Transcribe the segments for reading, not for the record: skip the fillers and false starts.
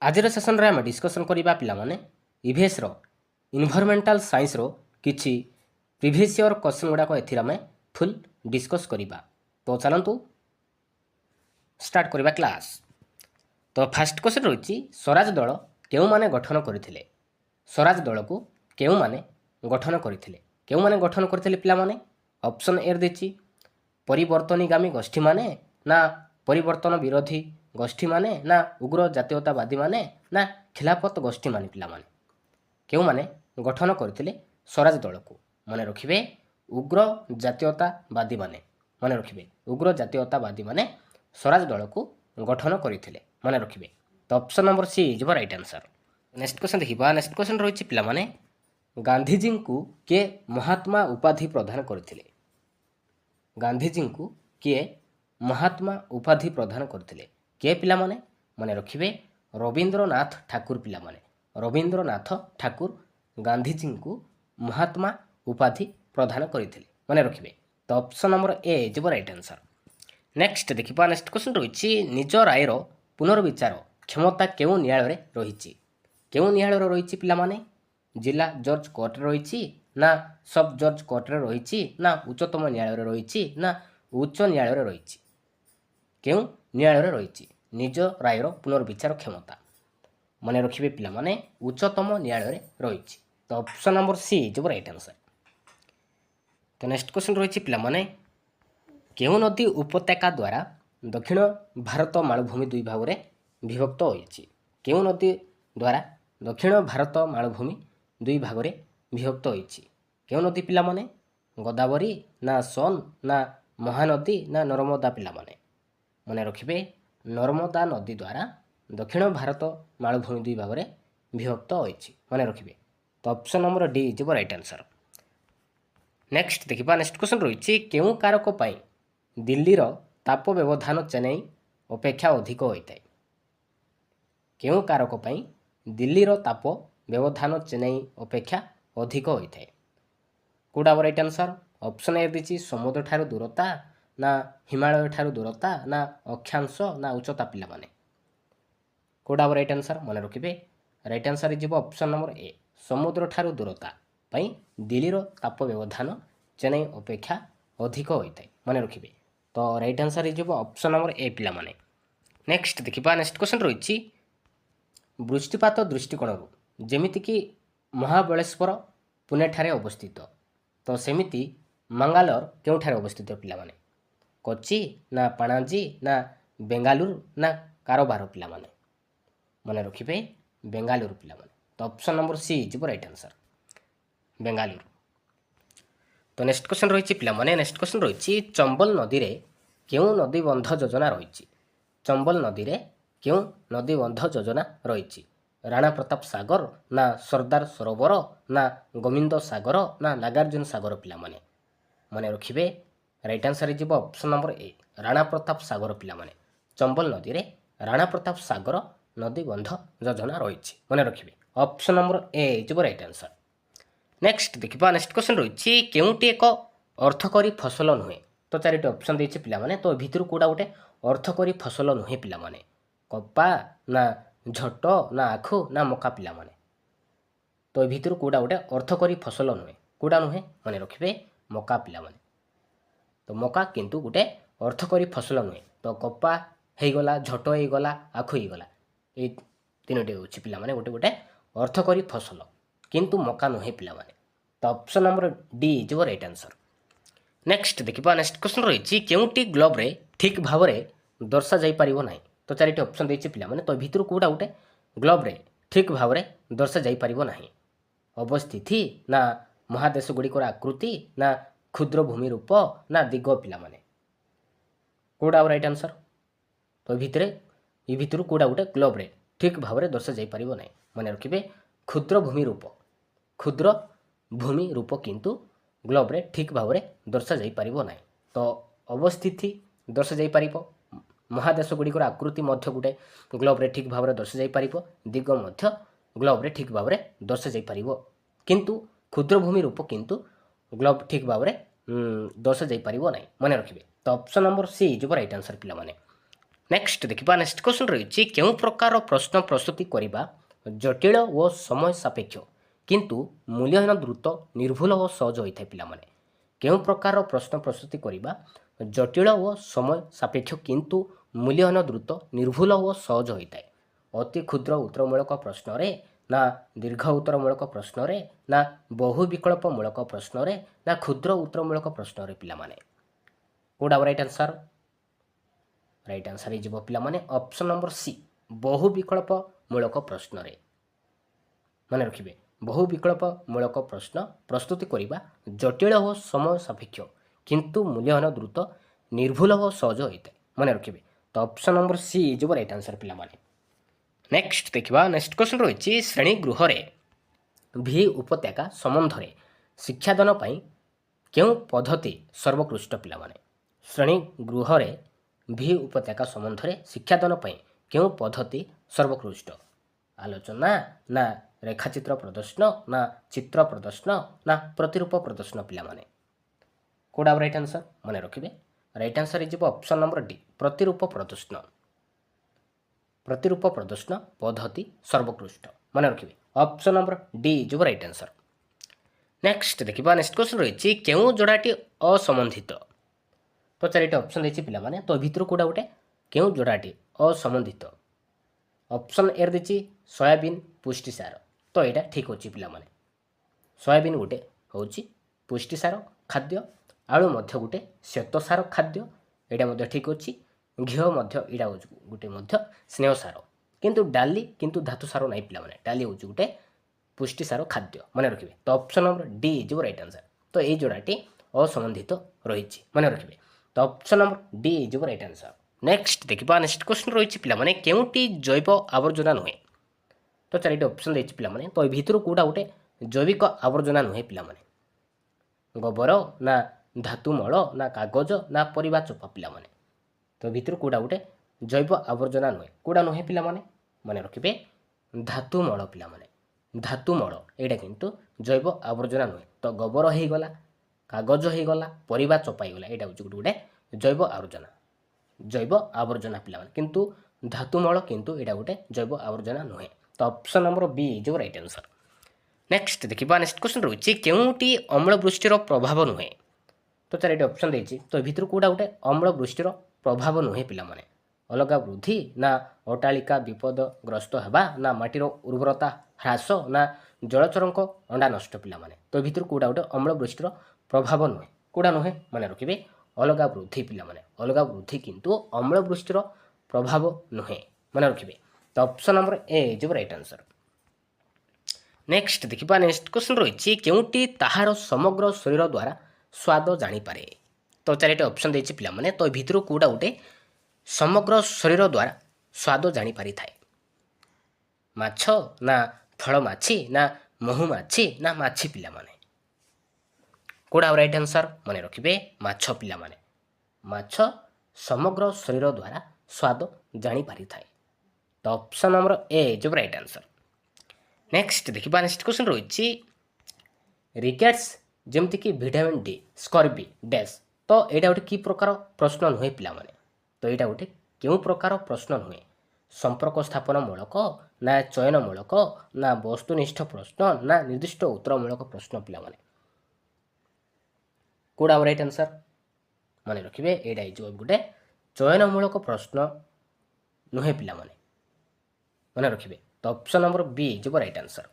ଆଜିର ସେସନରେ ଆମେ ଡିସ୍କସନ୍ କରିବା ପିଲାମାନେ ଇଭିଏସ୍ର ଇନଭାରମେଣ୍ଟାଲ ସାଇନ୍ସର କିଛି ପ୍ରିଭିୟସ୍ ଇୟର୍ କ୍ୱେଶ୍ଚନ୍ ଗୁଡ଼ାକ ଏଥିରେ ଆମେ ଫୁଲ୍ ଡିସ୍କସ୍ କରିବା। ତ ଚାଲନ୍ତୁ ଷ୍ଟାର୍ଟ କରିବା କ୍ଲାସ୍। ତ ଫାର୍ଷ୍ଟ କ୍ୱେଶ୍ଚନ୍ ରହିଛି ସ୍ୱରାଜ ଦଳ କେଉଁମାନେ ଗଠନ କରିଥିଲେ? ସ୍ୱରାଜ ଦଳକୁ କେଉଁମାନେ ଗଠନ କରିଥିଲେ? କେଉଁମାନେ ଗଠନ କରିଥିଲେ ପିଲାମାନେ? ଅପସନ୍ ଏ ଦେଇଛି ପରିବର୍ତ୍ତନୀଗାମୀ ଗୋଷ୍ଠୀମାନେ, ନା ପରିବର୍ତ୍ତନ ବିରୋଧୀ ଗୋଷ୍ଠୀମାନେ, ନା ଉଗ୍ର ଜାତୀୟତାବାଦୀମାନେ, ନା ଖିଲାଫତ ଗୋଷ୍ଠୀମାନେ? ପିଲାମାନେ କେଉଁମାନେ ଗଠନ କରିଥିଲେ ସ୍ୱରାଜ ଦଳକୁ? ମନେ ରଖିବେ ଉଗ୍ର ଜାତୀୟତାବାଦୀମାନେ। ମନେ ରଖିବେ ଉଗ୍ର ଜାତୀୟତାବାଦୀମାନେ ସ୍ୱରାଜ ଦଳକୁ ଗଠନ କରିଥିଲେ। ମନେ ରଖିବେ। ତ ଅପସନ୍ ନମ୍ବର ସି ଯିବ ରାଇଟ୍ ଆନ୍ସର୍। ନେକ୍ସଟ କ୍ୱେଶ୍ଚନ୍ ଦେଖିବା। ନେକ୍ସଟ କ୍ୱେଶ୍ଚନ୍ ରହିଛି ପିଲାମାନେ ଗାନ୍ଧିଜୀଙ୍କୁ କିଏ ମହାତ୍ମା ଉପାଧି ପ୍ରଦାନ କରିଥିଲେ? ଗାନ୍ଧିଜୀଙ୍କୁ କିଏ ମହାତ୍ମା ଉପାଧି ପ୍ରଦାନ କରିଥିଲେ? କିଏ ପିଲାମାନେ? ମନେ ରଖିବେ ରବୀନ୍ଦ୍ରନାଥ ଠାକୁର। ପିଲାମାନେ ରବୀନ୍ଦ୍ରନାଥ ଠାକୁର ଗାନ୍ଧିଜୀଙ୍କୁ ମହାତ୍ମା ଉପାଧି ପ୍ରଦାନ କରିଥିଲେ। ମନେ ରଖିବେ। ତ ଅପସନ୍ ନମ୍ବର ଏ ଯିବ ରାଇଟ୍ ଆନ୍ସର୍। ନେକ୍ସଟ ଦେଖିବା। ନେକ୍ସଟ କ୍ୱେଶ୍ଚନ୍ ରହିଛି ନିଜ ରାୟର ପୁନର୍ବିଚାର କ୍ଷମତା କେଉଁ ନ୍ୟାୟାଳୟରେ ରହିଛି? କେଉଁ ନ୍ୟାୟାଳୟରେ ରହିଛି ପିଲାମାନେ? ଜିଲ୍ଲା ଜଜ୍ କୋର୍ଟରେ ରହିଛି, ନା ସବ୍ ଜଜ୍ କୋର୍ଟରେ ରହିଛି, ନା ଉଚ୍ଚତମ ନ୍ୟାୟାଳୟରେ ରହିଛି, ନା ଉଚ୍ଚ ନ୍ୟାୟାଳୟରେ ରହିଛି? କେଉଁ ନ୍ୟାୟାଳୟରେ ରହିଛି ନିଜ ରାୟର ପୁନର୍ବିଚାର କ୍ଷମତା? ମନେ ରଖିବେ ପିଲାମାନେ ଉଚ୍ଚତମ ନ୍ୟାୟାଳୟରେ ରହିଛି। ତ ଅପସନ୍ ନମ୍ବର ସି ଯିବ ରାଇଟ୍ ଆନ୍ସର୍। ତ ନେକ୍ସଟ କ୍ୱେଶ୍ଚନ୍ ରହିଛି ପିଲାମାନେ କେଉଁ ନଦୀ ଉପତ୍ୟକା ଦ୍ୱାରା ଦକ୍ଷିଣ ଭାରତ ମାଳଭୂମି ଦୁଇ ଭାଗରେ ବିଭକ୍ତ ହୋଇଛି? କେଉଁ ନଦୀ ଦ୍ୱାରା ଦକ୍ଷିଣ ଭାରତ ମାଳଭୂମି ଦୁଇ ଭାଗରେ ବିଭକ୍ତ ହୋଇଛି? କେଉଁ ନଦୀ ପିଲାମାନେ? ଗୋଦାବରୀ, ନା ସୋନ୍, ନା ମହାନଦୀ, ନା ନର୍ମଦା? ପିଲାମାନେ ମନେ ରଖିବେ ନର୍ମଦା ନଦୀ ଦ୍ୱାରା ଦକ୍ଷିଣ ଭାରତ ମାଳଭୂମି ଦୁଇ ଭାଗରେ ବିଭକ୍ତ ହୋଇଛି। ମନେ ରଖିବେ। ତ ଅପସନ୍ ନମ୍ବର ଡି ଯିବ ରାଇଟ୍ ଆନ୍ସର୍। ନେକ୍ସଟ ଦେଖିବା। ନେକ୍ସଟ କ୍ୱେଶ୍ଚନ୍ ରହିଛି କେଉଁ କାରକ ପାଇଁ ଦିଲ୍ଲୀର ତାପ ବ୍ୟବଧାନ ଚେନ୍ନାଇ ଅପେକ୍ଷା ଅଧିକ ହୋଇଥାଏ? କେଉଁ କାରକ ପାଇଁ ଦିଲ୍ଲୀର ତାପ ବ୍ୟବଧାନ ଚେନ୍ନାଇ ଅପେକ୍ଷା ଅଧିକ ହୋଇଥାଏ? କେଉଁଟା ହେବ ରାଇଟ୍ ଆନ୍ସର୍? ଅପସନ୍ ଏ ଦେଇଛି ସମୁଦ୍ର ଠାରୁ ଦୂରତା, ନା ହିମାଳୟ ଠାରୁ ଦୂରତା, ନା ଅକ୍ଷାଂଶ, ନା ଉଚ୍ଚତା? ପିଲାମାନେ କେଉଁଟା ହେବ ରାଇଟ୍ ଆନ୍ସର୍? ମନେ ରଖିବେ ରାଇଟ୍ ଆନ୍ସର୍ ଯିବ ଅପସନ୍ ନମ୍ବର ଏ ସମୁଦ୍ର ଠାରୁ ଦୂରତା ପାଇଁ ଦିଲ୍ଲୀର ତାପ ବ୍ୟବଧାନ ଚେନ୍ନାଇ ଅପେକ୍ଷା ଅଧିକ ହୋଇଥାଏ। ମନେ ରଖିବେ। ତ ରାଇଟ୍ ଆନ୍ସର୍ ଯିବ ଅପସନ୍ ନମ୍ବର ଏ ପିଲାମାନେ। ନେକ୍ସଟ ଦେଖିବା। ନେକ୍ସଟ କ୍ୱେଶ୍ଚନ୍ ରହିଛି ବୃଷ୍ଟିପାତ ଦୃଷ୍ଟିକୋଣରୁ ଯେମିତିକି ମହାବଳେଶ୍ୱର ପୁନେଠାରେ ଅବସ୍ଥିତ, ତ ସେମିତି ମାଙ୍ଗାଲୋର କେଉଁଠାରେ ଅବସ୍ଥିତ? ପିଲାମାନେ କୋଚି, ନା ପାଣାଜୀ, ନା ବେଙ୍ଗାଲୁରୁ, ନା କାରବାର? ପିଲାମାନେ ମନେ ରଖିବେ ବେଙ୍ଗାଲୁରୁ। ପିଲାମାନେ ତ ଅପସନ୍ ନମ୍ବର ସି ଯିବ ରାଇଟ୍ ଆନ୍ସର୍ ବେଙ୍ଗାଲୁରୁ। ତ ନେକ୍ସଟ କ୍ୱେଶ୍ଚନ୍ ରହିଛି ପିଲାମାନେ ନେକ୍ସଟ କ୍ୱେଶ୍ଚନ୍ ରହିଛି ଚମ୍ବଲ ନଦୀରେ କେଉଁ ନଦୀବନ୍ଧ ଯୋଜନା ରହିଛି? ଚମ୍ବଲ ନଦୀରେ କେଉଁ ନଦୀବନ୍ଧ ଯୋଜନା ରହିଛି? ରାଣା ପ୍ରତାପ ସାଗର, ନା ସର୍ଦ୍ଦାର ସରୋବର, ନା ଗୋବିନ୍ଦ ସାଗର, ନା ନାଗାର୍ଜୁନ ସାଗର? ପିଲାମାନେ ମନେ ରଖିବେ ରାଇଟ୍ ଆନ୍ସର୍ ଯିବ option number A Rana Pratap Sagar. ପିଲାମାନେ ଚମ୍ବଲ ନଦୀରେ ରାଣା ପ୍ରତାପ ସାଗର ନଦୀବନ୍ଧ ଯୋଜନା ରହିଛି। ମନେ ରଖିବେ ଅପସନ୍ ନମ୍ବର ଏ ଯିବ ରାଇଟ୍ ଆନ୍ସର୍। ନେକ୍ସଟ ଦେଖିବା। ନେକ୍ସଟ କ୍ୱେଶ୍ଚନ୍ ରହିଛି କେଉଁଟି ଏକ ଅର୍ଥକରୀ ଫସଲ ନୁହେଁ? ତ ଚାରିଟି ଅପସନ୍ ଦେଇଛି ପିଲାମାନେ। ତ ଭିତରୁ କେଉଁଟା ଗୋଟେ ଅର୍ଥକରୀ ଫସଲ ନୁହେଁ? ପିଲାମାନେ କପା, ନା ଝୋଟ, ନା ଆଖୁ, ନା ମକା? ପିଲାମାନେ ତ ଏ ଭିତରୁ କେଉଁଟା ଗୋଟେ ଅର୍ଥକରୀ ଫସଲ ନୁହେଁ? କେଉଁଟା ନୁହେଁ? ମନେ ରଖିବେ ମକା। ପିଲାମାନେ ତ ମକା କିନ୍ତୁ ଗୋଟେ ଅର୍ଥକରୀ ଫସଲ ନୁହେଁ। ତ କପା ହେଇଗଲା, ଝୋଟ ହେଇଗଲା, ଆଖୁ ହେଇଗଲା, ଏଇ ତିନୋଟି ହେଉଛି ପିଲାମାନେ ଗୋଟେ ଗୋଟେ ଅର୍ଥକରୀ ଫସଲ, କିନ୍ତୁ ମକା ନୁହେଁ। ପିଲାମାନେ ତ ଅପସନ୍ ନମ୍ବର ଡି ଯିବ ରାଇଟ୍ ଆନ୍ସର୍। ନେକ୍ସଟ ଦେଖିବା। ନେକ୍ସଟ କ୍ୱେଶ୍ଚନ୍ ରହିଛି କେଉଁଟି ଗ୍ଲୋବରେ ଠିକ୍ ଭାବରେ ଦର୍ଶାଯାଇପାରିବ ନାହିଁ? ତ ଚାରିଟି ଅପସନ୍ ଦେଇଛି ପିଲାମାନେ। ତ ଭିତରୁ କେଉଁଟା ଗୋଟେ ଗ୍ଲୋବରେ ଠିକ୍ ଭାବରେ ଦର୍ଶାଯାଇପାରିବ ନାହିଁ? ଅବସ୍ଥିତି, ନା ମହାଦେଶ ଗୁଡ଼ିକର ଆକୃତି, ନା କ୍ଷୁଦ୍ର ଭୂମି ରୂପ, ନା ଦିଗ? ପିଲାମାନେ କେଉଁଟା ହେବ ରାଇଟ୍ ଆନ୍ସର୍? ତ ଏ ଭିତରୁ କେଉଁଟା ଗୋଟେ ଗ୍ଲୋବରେ ଠିକ୍ ଭାବରେ ଦର୍ଶାଯାଇପାରିବ ନାହିଁ? ମନେ ରଖିବେ କ୍ଷୁଦ୍ର ଭୂମି ରୂପ। କ୍ଷୁଦ୍ର ଭୂମି ରୂପ କିନ୍ତୁ ଗ୍ଲୋବରେ ଠିକ୍ ଭାବରେ ଦର୍ଶାଯାଇପାରିବ ନାହିଁ। ତ ଅବସ୍ଥିତି ଦର୍ଶାଯାଇପାରିବ, ମହାଦେଶ ଗୁଡ଼ିକର ଆକୃତି ମଧ୍ୟ ଗୋଟେ ଗ୍ଲୋବରେ ଠିକ୍ ଭାବରେ ଦର୍ଶାଯାଇପାରିବ, ଦିଗ ମଧ୍ୟ ଗ୍ଲୋବରେ ଠିକ୍ ଭାବରେ ଦର୍ଶାଯାଇପାରିବ, କିନ୍ତୁ କ୍ଷୁଦ୍ର ଭୂମି ରୂପ କିନ୍ତୁ ଗ୍ଲୋବ ଠିକ୍ ଭାବରେ ଦର୍ଶାଯାଇପାରିବ ନାହିଁ। ମନେ ରଖିବେ। ତ ଅପସନ୍ ନମ୍ବର ସି ଯିବ ରାଇଟ୍ ଆନ୍ସର୍ ପିଲାମାନେ। नेक्स्ट देखा नेक्स्ट क्वेश्चन रही क्यों प्रकार प्रश्न प्रस्तुति करने जटिल और समय सापेक्ष किंतु मूल्यहीन द्रुत निर्भुल और सहज होता है पिला माने क्यों प्रकार प्रश्न प्रस्तुति करने जटिल और समय सापेक्ष किंतु मूल्यहीन द्रुत निर्भुल और सहज होता है अति क्षुद्र उत्तरमूलक प्रश्न रे ना दीर्घ उत्तरमूलक प्रश्न रे ना बहु विकल्पमूलक प्रश्न रे ना क्षुद्र उत्तरमूलक प्रश्न रे पिला माने कोडा राइट आंसर राइट आंसर हो पिला माने ऑप्शन नंबर सी बहु विकल्पमूलक प्रश्न रे मन रखिए बहु विकल्पमूलक प्रश्न प्रस्तुति करने जटिल और समय सापेक्ष किंतु मूल्यहीन द्रुत निर्भुल और सहज होता है मन रखिए तो ऑप्शन नंबर सी जो राइट आंसर पिला माने नेक्स्ट देखा नेक्स्ट क्वेश्चन रही श्रेणी गृह भी उपत्यका संबंध में शिक्षादान क्यों पद्धति सर्वोत्कृष्ट पिला माने श्रेणी गृह भी उपत्यका संबंध में शिक्षादान क्यों पद्धति सर्वोत्कृष्ट आलोचना ना रेखाचित्र प्रदर्शन ना चित्र प्रदर्शन ना प्रतिरूप प्रदर्शन पिला माने कोडा राइट आंसर मन रखिए राइट आंसर हो ऑप्शन नंबर डी प्रतिरूप प्रदर्शन पद्धति सर्वोत्कृष्ट मन रखिए ऑप्शन नंबर डी जो राइट आंसर नेक्स्ट देखा नेक्स्ट क्वेश्चन रही क्यों जोड़ाटी असंबंधित तो चारिटा ऑप्शन देती पिला माने तो भितर कोड़ा गोटे क्यों जोड़ाटी असंबंधित ऑप्शन ए देती सोयाबीन पुष्टिसार तो यहाँ ठीक अच्छे पिला माने सोयाबीन गोटे हूँ पुष्टिसार खाद्य आलू मध्य गोटे श्वेतसार खाद्य यहाँ ठीक अच्छे घी यहाँ गोटे स्नेहसार किंतु डाली किंतु धातुसार नहीं पिला माने डाली हूँ गोटे पुष्टिसार खाद्य मन रखिए तो ऑप्शन नंबर डी जो राइट आंसर तो ये जोड़ाटी असंबंधित रही मन रखिए तो ऑप्शन नंबर डी जो राइट आंसर नेक्स्ट देखा नेक्स्ट क्वेश्चन रही पिलाने केउटी जैव आवर्जना नुहे तो चारिटा ऑप्शन देती पिलाने तो भितर कौटा गोटे जैविक आवर्जना नुहे पिलाने गोबर ना धातुमल ना कागज ना परिबा चोपा पिलाने तो भितर कौटा गोटे जैव आवर्जना नुहे कौटा नुहे पिलाने मन रखिए धातुमल पिलाने धातुमल यहाँ किंतु जैव आवर्जना नुहे तो गोबर हो गला कागज हो गला परिबा चपाईगला यहाँ हूँ गोटे जैव आवर्जना पिलाने किंतु धातुमल किंतु यहाँ गोटे जैव आवर्जना नुहे तो ऑप्शन नंबर बी जो राइट आंसर नेक्स्ट देखा नेक्स्ट क्वेश्चन रही केउटी अम्ल वृष्टिर प्रभाव नुहे तो चारिटा ऑप्शन देती तो भितर कौटा गोटे अम्ल वृष्टिर प्रभाव नुहे पिलाने अलगा वृद्धि ना अटालिका विपदग्रस्त होगा ना माटीर उर्वरता ह्रास ना जलचरक अंडा नष्ट पिलाने तो भितर कौटा गोटे अम्ल वृष्टिर प्रभाव नुहे कौटा नुहे मन रखिए अलगा वृद्धि पिलाने अलगा वृद्धि किंतु अम्ल वृष्टिर प्रभाव नुहे मन रखिए तो ऑप्शन नंबर ए जो राइट आंसर नेक्स्ट देखा नेक्स्ट क्वेश्चन रही केउटी ताहार समग्र शरीर द्वारा स्वाद जानीपे तो चारिटा ऑप्शन देती पिलाने तो भितर कौटा गोटे समग्र शरीर द्वारा स्वाद जानीपारि थाए माछ ना फल माछी ना महुमाछी ना माछी पिलाने कौटा राइट आंसर मन रखिए माछ पिलाने माछ समग्र शरीर द्वारा स्वाद जानीपारि थाए तो ऑप्शन नंबर ए जो राइट आंसर नेक्स्ट देखा नेक्स्ट क्वेश्चन रही रिकेट्स जमती कि विटामिन डी स्कर्बी डैश तो यहाँ गोटे कि प्रकार प्रश्न नुहे पिलाने तो यहाँ गोटे क्यों प्रकार प्रश्न नुहे संपर्क स्थापन मूलक ना चयनमूलक ना वस्तुनिष्ठ प्रश्न ना निर्दिष्ट उत्तरमूलक प्रश्न पिलाने कौटा राइट आंसर मन रखिए यहाँ जो गोटे चयनमूलक प्रश्न नुहे पिलाने मन रखिए तो ऑप्शन नंबर बी जो राइट आंसर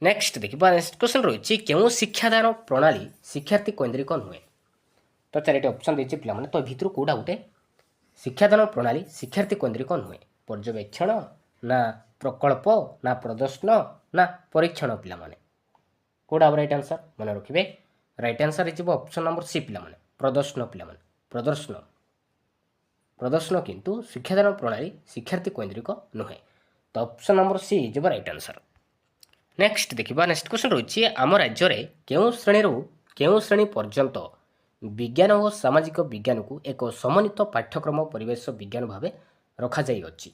नेक्स्ट देखा नेक्स्ट क्वेश्चन रही क्यों शिक्षादान प्रणाली शिक्षार्थी केन्द्रिक नुहे तो चारिटा ऑप्शन देती पिलाने तो भितर कौटा गोटे शिक्षादान प्रणाली शिक्षार्थी केन्द्रिक नुहे पर्यवेक्षण ना प्रकल्प ना प्रदर्शन ना परीक्षण पिलाने कौटा राइट आंसर मन रखिए राइट आंसर हो ऑप्शन नंबर सी पिलाने प्रदर्शन पिलाने प्रदर्शन प्रदर्शन किंतु शिक्षादान प्रणाली शिक्षार्थी केन्द्रिक नुहे तो ऑप्शन नंबर सी जो राइट आंसर नेक्स्ट देखा नेक्स्ट क्वेश्चन रही आम राज्य में केउं श्रेणी पर्यंत विज्ञान और सामाजिक विज्ञान को एक समन्वित पाठ्यक्रम परिवेश विज्ञान भाव रखा जाइए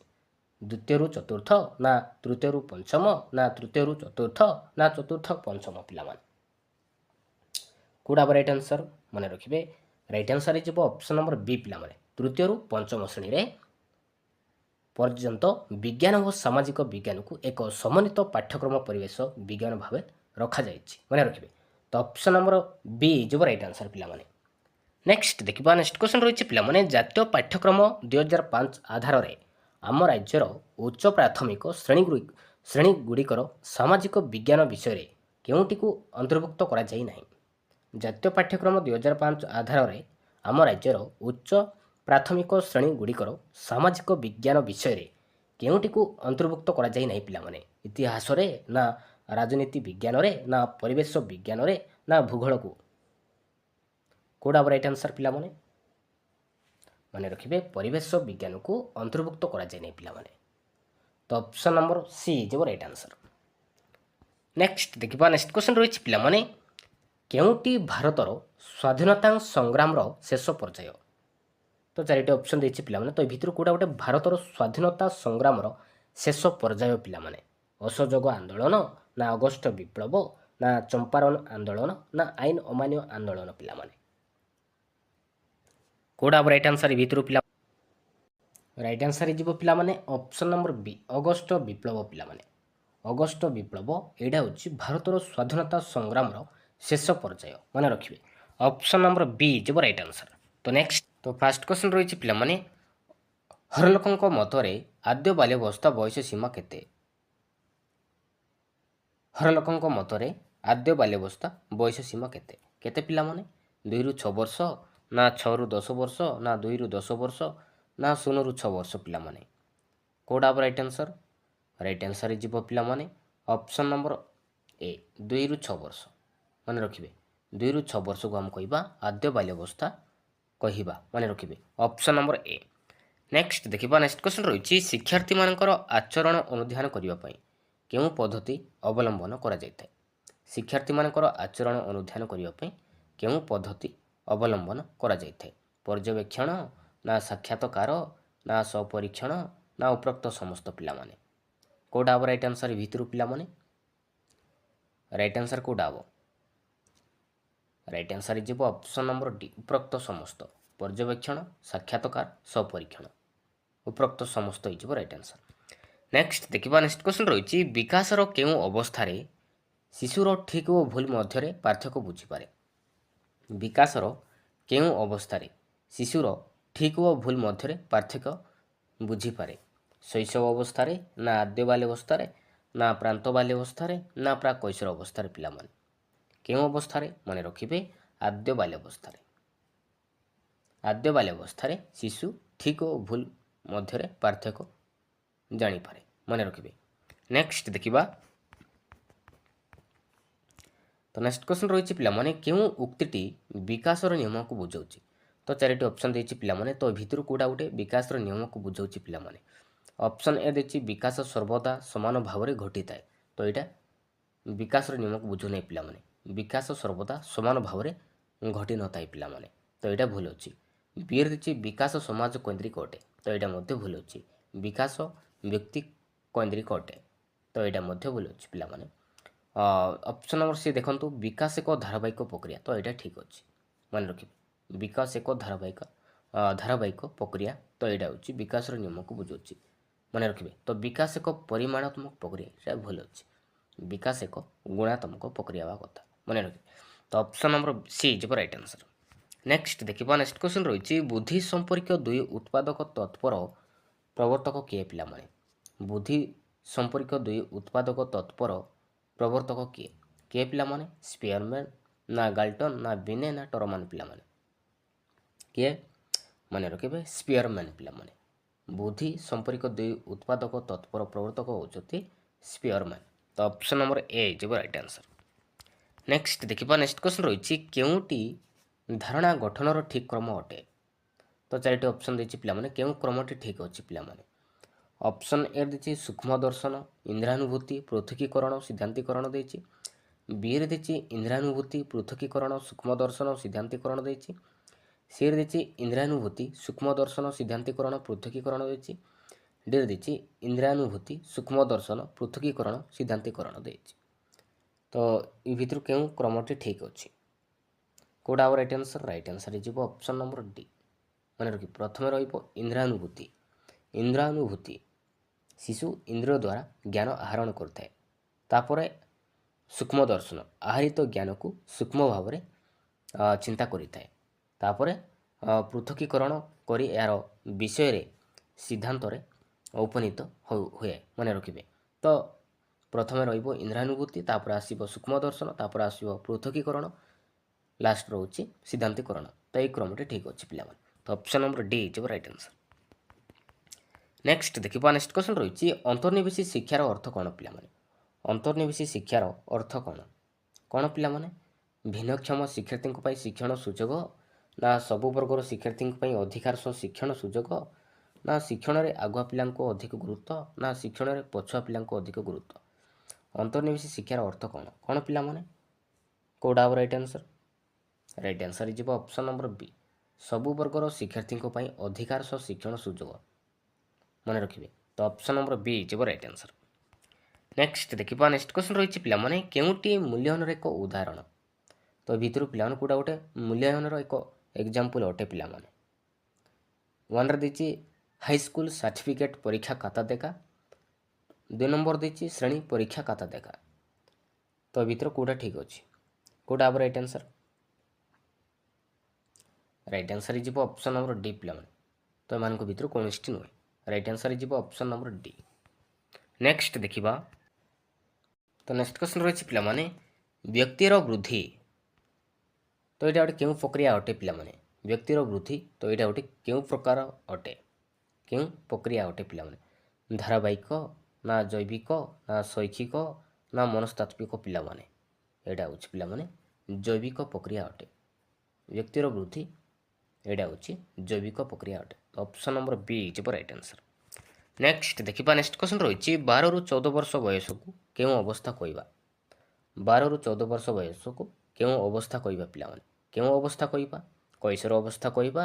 द्वितीय रु चतुर्थ ना तृतीय रु पंचम ना तृतीय रु चतुर्थ ना चतुर्थ पंचम पिलाने कौटा राइट आंसर मन रखिए राइट आंसर हो ऑप्शन नंबर बी पिलाने तृतीय रु पंचम श्रेणी में ପର୍ଯ୍ୟନ୍ତ ବିଜ୍ଞାନ ଓ ସାମାଜିକ ବିଜ୍ଞାନକୁ ଏକ ସମନ୍ୱିତ ପାଠ୍ୟକ୍ରମ ପରିବେଶ ବିଜ୍ଞାନ ଭାବେ ରଖାଯାଇଛି। ମନେ ରଖିବେ। ତ option number B is right answer ପିଲାମାନେ। ନେକ୍ସଟ ଦେଖିବା ନେକ୍ସଟ କ୍ୱେଶ୍ଚନ୍ ରହିଛି ପିଲାମାନେ ଜାତୀୟ ପାଠ୍ୟକ୍ରମ 2005 ଆଧାରରେ ଆମ ରାଜ୍ୟର ଉଚ୍ଚ ପ୍ରାଥମିକ ଶ୍ରେଣୀଗୁଡ଼ିକର ସାମାଜିକ ବିଜ୍ଞାନ ବିଷୟରେ କେଉଁଟିକୁ ଅନ୍ତର୍ଭୁକ୍ତ କରାଯାଇ ନାହିଁ? ଜାତୀୟ ପାଠ୍ୟକ୍ରମ 2005 ଆଧାରରେ ଆମ ରାଜ୍ୟର ଉଚ୍ଚ ପ୍ରାଥମିକ ଶ୍ରେଣୀଗୁଡ଼ିକର ସାମାଜିକ ବିଜ୍ଞାନ ବିଷୟରେ କେଉଁଟିକୁ ଅନ୍ତର୍ଭୁକ୍ତ କରାଯାଇ ନାହିଁ ପିଲାମାନେ? ଇତିହାସରେ ନା ରାଜନୀତି ବିଜ୍ଞାନରେ ନା ପରିବେଶ ବିଜ୍ଞାନରେ ନା ଭୂଗୋଳକୁ? କେଉଁଟା ହେବ ରାଇଟ୍ ଆନ୍ସର୍ ପିଲାମାନେ? ମନେ ରଖିବେ ପରିବେଶ ବିଜ୍ଞାନକୁ ଅନ୍ତର୍ଭୁକ୍ତ କରାଯାଇ ନାହିଁ ପିଲାମାନେ। ତ option number C is right answer. Next ଦେଖିବା ନେକ୍ସଟ କ୍ୱେଶ୍ଚନ୍ ରହିଛି ପିଲାମାନେ କେଉଁଟି ଭାରତର ସ୍ୱାଧୀନତା ସଂଗ୍ରାମର ଶେଷ ପର୍ଯ୍ୟାୟ? ତ ଚାରିଟି ଅପସନ୍ ଦେଇଛି ପିଲାମାନେ। ତ ଏ ଭିତରୁ କେଉଁଟା ଗୋଟେ ଭାରତର ସ୍ୱାଧୀନତା ସଂଗ୍ରାମର ଶେଷ ପର୍ଯ୍ୟାୟ ପିଲାମାନେ? ଅସହଯୋଗ ଆନ୍ଦୋଳନ ନା ଅଗଷ୍ଟ ବିପ୍ଳବ ନା ଚମ୍ପାରଣ ଆନ୍ଦୋଳନ ନା ଆଇନ ଅମାନ୍ୟ ଆନ୍ଦୋଳନ ପିଲାମାନେ? କେଉଁଟା ହେବ ରାଇଟ୍ ଆନ୍ସର୍ ଏ ଭିତରୁ ପିଲା? ରାଇଟ୍ ଆନ୍ସର୍ ହେଇଯିବ ପିଲାମାନେ ଅପସନ୍ ନମ୍ବର ବି ଅଗଷ୍ଟ ବିପ୍ଳବ ପିଲାମାନେ। ଅଗଷ୍ଟ ବିପ୍ଳବ ଏଇଟା ହେଉଛି ଭାରତର ସ୍ୱାଧୀନତା ସଂଗ୍ରାମର ଶେଷ ପର୍ଯ୍ୟାୟ। ମନେ ରଖିବେ ଅପସନ୍ ନମ୍ବର ବି ଯିବ ରାଇଟ୍ ଆନ୍ସର୍। ତ ନେକ୍ସଟ ତ ଫାର୍ଷ୍ଟ କ୍ୱେଶ୍ଚନ୍ ରହିଛି ପିଲାମାନେ ହରଲୋକଙ୍କ ମତରେ ଆଦ୍ୟ ବାଲ୍ୟାବସ୍ଥା ବୟସ ସୀମା କେତେ? ହରଲୋକଙ୍କ ମତରେ ଆଦ୍ୟ ବାଲ୍ୟାବସ୍ଥା ବୟସ ସୀମା କେତେ? କେତେ ପିଲାମାନେ? 2ରୁ 6 ବର୍ଷ ନା 6ରୁ 10 ବର୍ଷ ନା 2ରୁ 10 ବର୍ଷ ନା 0ରୁ 6 ବର୍ଷ ପିଲାମାନେ? କେଉଁଟା ହେବ ରାଇଟ୍ ଆନ୍ସର୍? ରାଇଟ୍ ଆନ୍ସର୍ ହେଇଯିବ ପିଲାମାନେ ଅପସନ୍ ନମ୍ବର ଏ 2ରୁ 6 ବର୍ଷ। ମନେ ରଖିବେ 2ରୁ 6 ବର୍ଷକୁ ଆମେ କହିବା ଆଦ୍ୟ ବାଲ୍ୟାବସ୍ଥା କହିବା। ମନେ ରଖିବେ ଅପସନ୍ ନମ୍ବର ଏ। ନେକ୍ସଟ ଦେଖିବା ନେକ୍ସଟ କ୍ୱେଶ୍ଚନ୍ ରହିଛି ଶିକ୍ଷାର୍ଥୀମାନଙ୍କର ଆଚରଣ ଅନୁଧ୍ୟାନ କରିବା ପାଇଁ କେଉଁ ପଦ୍ଧତି ଅବଲମ୍ବନ କରାଯାଇଥାଏ? ଶିକ୍ଷାର୍ଥୀମାନଙ୍କର ଆଚରଣ ଅନୁଧ୍ୟାନ କରିବା ପାଇଁ କେଉଁ ପଦ୍ଧତି ଅବଲମ୍ବନ କରାଯାଇଥାଏ? ପର୍ଯ୍ୟବେକ୍ଷଣ ନା ସାକ୍ଷାତକାର ନା ସ୍ୱପରୀକ୍ଷଣ ନା ଉପରୋକ୍ତ ସମସ୍ତ ପିଲାମାନେ? କେଉଁଟା ହେବ ରାଇଟ୍ ଆନ୍ସର୍ ଏ ଭିତରୁ ପିଲାମାନେ? ରାଇଟ୍ ଆନ୍ସର୍ କେଉଁଟା ହେବ? ରାଇଟ୍ ଆନ୍ସର୍ ହେଇଯିବ ଅପସନ୍ ନମ୍ବର ଡି ଉପରୋକ୍ତ ସମସ୍ତ। ପର୍ଯ୍ୟବେକ୍ଷଣ ସାକ୍ଷାତକାର ସ୍ୱପରୀକ୍ଷଣ ଉପରୋକ୍ତ ସମସ୍ତ ହେଇଯିବ ରାଇଟ୍ ଆନ୍ସର୍। ନେକ୍ସଟ ଦେଖିବା ନେକ୍ସଟ କ୍ୱେଶ୍ଚନ୍ ରହିଛି ବିକାଶର କେଉଁ ଅବସ୍ଥାରେ ଶିଶୁର ଠିକ୍ ଓ ଭୁଲ ମଧ୍ୟରେ ପାର୍ଥକ୍ୟ ବୁଝିପାରେ? ବିକାଶର କେଉଁ ଅବସ୍ଥାରେ ଶିଶୁର ଠିକ୍ ଓ ଭୁଲ ମଧ୍ୟରେ ପାର୍ଥକ୍ୟ ବୁଝିପାରେ? ଶୈଶବ ଅବସ୍ଥାରେ ନା ଆଦ୍ୟ ବାଲ୍ୟାବସ୍ଥାରେ ନା ପ୍ରାନ୍ତ ବାଲ୍ୟାବସ୍ଥାରେ ନା ପ୍ରାକ୍ କୈଶୋର ଅବସ୍ଥାରେ ପିଲାମାନେ? କେଉଁ ଅବସ୍ଥାରେ? ମନେ ରଖିବେ ଆଦ୍ୟ ବାଲ୍ୟାବସ୍ଥାରେ। ଆଦ୍ୟ ବାଲ୍ୟାବସ୍ଥାରେ ଶିଶୁ ଠିକ୍ ଓ ଭୁଲ ମଧ୍ୟରେ ପାର୍ଥକ୍ୟ ଜାଣିପାରେ। ମନେ ରଖିବେ। ନେକ୍ସଟ ଦେଖିବା ତ ନେକ୍ସଟ କ୍ୱେଶ୍ଚନ୍ ରହିଛି ପିଲାମାନେ କେଉଁ ଉକ୍ତିଟି ବିକାଶର ନିୟମକୁ ବୁଝାଉଛି? ତ ଚାରିଟି ଅପସନ୍ ଦେଇଛି ପିଲାମାନେ। ତ ଭିତରୁ କେଉଁଟା ଗୋଟେ ବିକାଶର ନିୟମକୁ ବୁଝାଉଛି ପିଲାମାନେ? ଅପସନ୍ ଏ ଦେଇଛି ବିକାଶ ସର୍ବଦା ସମାନ ଭାବରେ ଘଟିଥାଏ। ତ ଏଇଟା ବିକାଶର ନିୟମକୁ ବୁଝୁନାହିଁ ପିଲାମାନେ। ବିକାଶ ସର୍ବଦା ସମାନ ଭାବରେ ଘଟି ନଥାଏ ପିଲାମାନେ। ତ ଏଇଟା ଭୁଲ ଅଛି। ବିରେ ଦେଇଛି ବିକାଶ ସମାଜ କୈନ୍ଦ୍ରିକ ଅଟେ। ତ ଏଇଟା ମଧ୍ୟ ଭୁଲ ଅଛି। ବିକାଶ ବ୍ୟକ୍ତି କୈନ୍ଦ୍ରିକ ଅଟେ। ତ ଏଇଟା ମଧ୍ୟ ଭୁଲ ଅଛି ପିଲାମାନେ। ଅପସନ୍ ନମ୍ବର ସି ଦେଖନ୍ତୁ ବିକାଶ ଏକ ଧାରାବାହିକ ପ୍ରକ୍ରିୟା। ତ ଏଇଟା ଠିକ୍ ଅଛି। ମନେ ରଖିବେ ବିକାଶ ଏକ ଧାରାବାହିକ ପ୍ରକ୍ରିୟା। ତ ଏଇଟା ହେଉଛି ବିକାଶର ନିୟମକୁ ବୁଝାଉଛି। ମନେ ରଖିବେ ତ ବିକାଶ ଏକ ପରିମାଣାତ୍ମକ ପ୍ରକ୍ରିୟା। ଏଇଟା ଭୁଲ ଅଛି। ବିକାଶ ଏକ ଗୁଣାତ୍ମକ ପ୍ରକ୍ରିୟା ହେବା କଥା। ମନେ ରଖିବେ ତ ଅପସନ୍ ନମ୍ବର ସି ଯିବ ରାଇଟ୍ ଆନ୍ସର୍। ନେକ୍ସଟ ଦେଖିବା ନେକ୍ସଟ କ୍ୱେଶ୍ଚନ୍ ରହିଛି ବୁଦ୍ଧି ସମ୍ପର୍କୀୟ ଦୁଇ ଉତ୍ପାଦକ ତତ୍ପର ପ୍ରବର୍ତ୍ତକ କିଏ ପିଲାମାନେ? ବୁଦ୍ଧି ସମ୍ପର୍କୀୟ ଦୁଇ ଉତ୍ପାଦକ ତତ୍ପର ପ୍ରବର୍ତ୍ତକ କିଏ? କିଏ ପିଲାମାନେ? ସ୍ପିୟରମ୍ୟାନ୍ ନା ଗାଲ୍ଟନ୍ ନା ବିନେ ନା ଟରମାନ ପିଲାମାନେ? କିଏ? ମନେ ରଖିବେ ସ୍ପିୟରମ୍ୟାନ୍ ପିଲାମାନେ। ବୁଦ୍ଧି ସମ୍ପର୍କୀୟ ଦୁଇ ଉତ୍ପାଦକ ତତ୍ପର ପ୍ରବର୍ତ୍ତକ ହେଉଛନ୍ତି ସ୍ପିୟରମ୍ୟାନ୍। ତ ଅପସନ୍ ନମ୍ବର ଏ ଯିବ ରାଇଟ୍ ଆନ୍ସର୍। ନେକ୍ସଟ ଦେଖିବା ନେକ୍ସଟ କ୍ୱେଶ୍ଚନ୍ ରହିଛି କେଉଁଟି ଧାରଣା ଗଠନର ଠିକ୍ କ୍ରମ ଅଟେ? ତ ଚାରିଟି ଅପସନ୍ ଦେଇଛି ପିଲାମାନେ। କେଉଁ କ୍ରମଟି ଠିକ୍ ଅଛି ପିଲାମାନେ? ଅପସନ୍ ଏ ଦେଇଛି ସୂକ୍ଷ୍ମ ଦର୍ଶନ ଇନ୍ଦ୍ରାନୁଭୂତି ପୃଥକୀକରଣ ସିଦ୍ଧାନ୍ତୀକରଣ ଦେଇଛି। ବିରେ ଦେଇଛି ଇନ୍ଦ୍ରାନୁଭୂତି ପୃଥକୀକରଣ ସୂକ୍ଷ୍ମ ଦର୍ଶନ ସିଦ୍ଧାନ୍ତୀକରଣ ଦେଇଛି। ସିରେ ଦେଇଛି ଇନ୍ଦ୍ରାନୁଭୂତି ସୂକ୍ଷ୍ମ ଦର୍ଶନ ସିଦ୍ଧାନ୍ତୀକରଣ ପୃଥକୀକରଣ ଦେଇଛି। ଡିରେ ଦେଇଛି ଇନ୍ଦ୍ରାନୁଭୂତି ସୂକ୍ଷ୍ମ ଦର୍ଶନ ପୃଥକୀକରଣ ସିଦ୍ଧାନ୍ତୀକରଣ ଦେଇଛି। ତ ଏ ଭିତରୁ କେଉଁ କ୍ରମଟି ଠିକ୍ ଅଛି? କେଉଁଟା ହେବ ରାଇଟ୍ ଆନ୍ସର୍? ରାଇଟ୍ ଆନ୍ସର୍ ହେଇଯିବ ଅପସନ୍ ନମ୍ବର ଡି। ମନେ ରଖି ପ୍ରଥମେ ରହିବ ଇନ୍ଦ୍ରାନୁଭୂତି। ଇନ୍ଦ୍ରାନୁଭୂତି, ଶିଶୁ ଇନ୍ଦ୍ରିୟ ଦ୍ୱାରା ଜ୍ଞାନ ଆହରଣ କରିଥାଏ। ତାପରେ ସୂକ୍ଷ୍ମ ଦର୍ଶନ, ଆହରିତ ଜ୍ଞାନକୁ ସୂକ୍ଷ୍ମ ଭାବରେ ଚିନ୍ତା କରିଥାଏ। ତାପରେ ପୃଥକୀକରଣ କରି ଏହାର ବିଷୟରେ ସିଦ୍ଧାନ୍ତରେ ଉପନୀତ ହୁଏ। ମନେ ରଖିବେ। ତ ପ୍ରଥମେ ରହିବ ଇନ୍ଦ୍ରାନୁଭୂତି, ତାପରେ ଆସିବ ସୂକ୍ଷ୍ମ ଦର୍ଶନ, ତାପରେ ଆସିବ ପୃଥକୀକରଣ, ଲାଷ୍ଟ ରହୁଛି ସିଦ୍ଧାନ୍ତୀକରଣ। ତ ଏଇ କ୍ରମଟି ଠିକ୍ ଅଛି ପିଲାମାନେ। ତ ଅପସନ୍ ନମ୍ବର ଡି ହେଇଯିବ ରାଇଟ୍ ଆନ୍ସର୍। ନେକ୍ସଟ ଦେଖିବା, ନେକ୍ସଟ କ୍ୱେଶ୍ଚନ୍ ରହିଛି ଅନ୍ତର୍ନିବେଶୀ ଶିକ୍ଷାର ଅର୍ଥ କ'ଣ ପିଲାମାନେ? ଅନ୍ତର୍ନିବେଶୀ ଶିକ୍ଷାର ଅର୍ଥ କ'ଣ? କ'ଣ ପିଲାମାନେ? ଭିନ୍ନକ୍ଷମ ଶିକ୍ଷାର୍ଥୀଙ୍କ ପାଇଁ ଶିକ୍ଷଣ ସୁଯୋଗ, ନା ସବୁ ବର୍ଗର ଶିକ୍ଷାର୍ଥୀଙ୍କ ପାଇଁ ଅଧିକାର ସହ ଶିକ୍ଷଣ ସୁଯୋଗ, ନା ଶିକ୍ଷଣରେ ଆଗୁଆ ପିଲାଙ୍କୁ ଅଧିକ ଗୁରୁତ୍ୱ, ନା ଶିକ୍ଷଣରେ ପଛୁଆ ପିଲାଙ୍କୁ ଅଧିକ ଗୁରୁତ୍ୱ? ଅନ୍ତର୍ନିବେଶୀ ଶିକ୍ଷାର ଅର୍ଥ କ'ଣ? କ'ଣ ପିଲାମାନେ? କେଉଁଟା ହେବ ରାଇଟ୍ ଆନ୍ସର୍? ରାଇଟ୍ ଆନ୍ସର୍ ହେଇଯିବ ଅପସନ୍ ନମ୍ବର ବି, ସବୁ ବର୍ଗର ଶିକ୍ଷାର୍ଥୀଙ୍କ ପାଇଁ ଅଧିକାର ସହ ଶିକ୍ଷଣ ସୁଯୋଗ। ମନେ ରଖିବେ। ତ ଅପସନ୍ ନମ୍ବର ବି ହେଇଯିବ ରାଇଟ୍ ଆନ୍ସର୍। ନେକ୍ସଟ ଦେଖିବା, ନେକ୍ସଟ କ୍ୱେଶ୍ଚନ୍ ରହିଛି ପିଲାମାନେ କେଉଁଟି ମୂଲ୍ୟାୟନର ଏକ ଉଦାହରଣ? ତ ଭିତରୁ ପିଲାମାନେ କେଉଁଟା ଗୋଟେ ମୂଲ୍ୟାୟନର ଏକ ଏକ୍ଜାମ୍ପଲ୍ ଅଟେ ପିଲାମାନେ? ୱାନ୍ରେ ଦେଇଛି ହାଇସ୍କୁଲ ସାର୍ଟିଫିକେଟ୍ ପରୀକ୍ଷା ଖାତା ଦେଖା, 2 ନମ୍ବର ଦେଇଛି ଶ୍ରେଣୀ ପରୀକ୍ଷା ଖାତା ଦେଖା। ତ ଭିତରୁ କେଉଁଟା ଠିକ୍ ଅଛି? କେଉଁଟା ହେବ ରାଇଟ୍ ଆନ୍ସର୍? ରାଇଟ୍ ଆନ୍ସର୍ ହେଇଯିବ ଅପସନ୍ ନମ୍ବର ଡି ପିଲାମାନେ। ତ ଏମାନଙ୍କ ଭିତରୁ କୌଣସିଟି ନୁହେଁ। ରାଇଟ୍ ଆନ୍ସର୍ ହେଇଯିବ ଅପସନ୍ ନମ୍ବର ଡି। ନେକ୍ସଟ ଦେଖିବା, ତ ନେକ୍ସଟ କ୍ୱେଶ୍ଚନ୍ ରହିଛି ପିଲାମାନେ ବ୍ୟକ୍ତିର ବୃଦ୍ଧି। ତ ଏଇଟା ଗୋଟେ କେଉଁ ପ୍ରକ୍ରିୟା ଅଟେ ପିଲାମାନେ? ବ୍ୟକ୍ତିର ବୃଦ୍ଧି, ତ ଏଇଟା ଗୋଟେ କେଉଁ ପ୍ରକାର ଅଟେ? କେଉଁ ପ୍ରକ୍ରିୟା ଅଟେ ପିଲାମାନେ? ଧାରାବାହିକ, ନା ଜୈବିକ, ନା ଶୈକ୍ଷିକ, ନା ମନସ୍ତାତ୍ତ୍ୱିକ ପିଲାମାନେ? ଏଇଟା ହେଉଛି ପିଲାମାନେ ଜୈବିକ ପ୍ରକ୍ରିୟା ଅଟେ। ବ୍ୟକ୍ତିର ବୃଦ୍ଧି ଏଇଟା ହେଉଛି ଜୈବିକ ପ୍ରକ୍ରିୟା ଅଟେ। ଅପସନ୍ ନମ୍ବର ବି ହେଇଯିବ ରାଇଟ୍ ଆନ୍ସର୍। ନେକ୍ସଟ ଦେଖିବା, ନେକ୍ସଟ କ୍ୱେଶ୍ଚନ୍ ରହିଛି 12ରୁ 14 ବର୍ଷ ବୟସକୁ କେଉଁ ଅବସ୍ଥା କହିବା? 12ରୁ 14 ବର୍ଷ ବୟସକୁ କେଉଁ ଅବସ୍ଥା କହିବା ପିଲାମାନେ? କେଉଁ ଅବସ୍ଥା କହିବା? କୈଶୋର ଅବସ୍ଥା କହିବା,